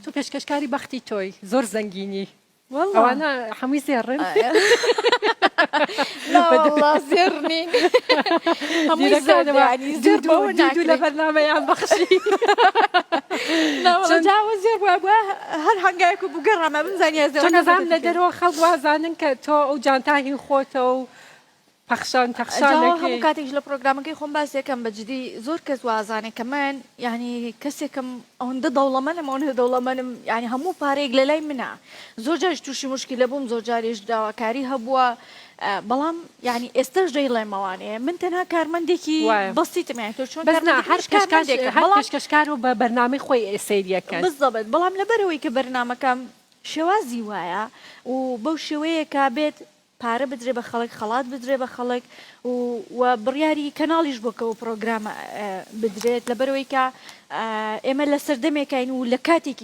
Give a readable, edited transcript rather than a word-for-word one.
تۆ پێشکەشکاری بەختی تۆی زۆر زەنگینی والله ئەوانە هەمووی زێڕن لا والله زێڕنین هەمووی زۆر يعني زۆر بەوە دوو لە بەرنامەیان بەخشی جاوە زێر بووە هەر هەنگایەک و بگەڕامە بمزانیا تۆ نەزانم لە دەرەوە خەڵک وازانن کە تۆ ئەو جانتاهین خۆتەوە و پەخشان هەموو تەخشانەکەی کاتێک لە پرۆگرامەکەی خۆم باسێکم بەجددی زۆر کەس وازانێ کە من ینی کەسێکم ئەوەندە دەوڵەمەنم ئەوەندە دەوڵەمەنم ینی هەموو پارێک لە لای منە زۆر جارش تووشی مشکلە بووم زۆر جاریش داواکاری هەبووە بەڵام ینی ئێستش دەیڵێمەوانەیە من تەنها کارمەندێکی بەستیتم تۆ چۆن هەر پێشکەشکار و بە بەرنامەی خۆی سەیریەکەن بالضبط بەڵام لەبەرەوەی کە بەرنمەکەم شێوازی وایە و بەو شێوەیە کا بێت پارە بدرێ بە خەڵک خەڵات بدرێ بە خەڵک و بڕیاری کەناڵیش بۆکەوە پرۆگرامە بدرێت لەبەرەوەی کە ئێمە لە سەردەمێکین و لە کاتێکی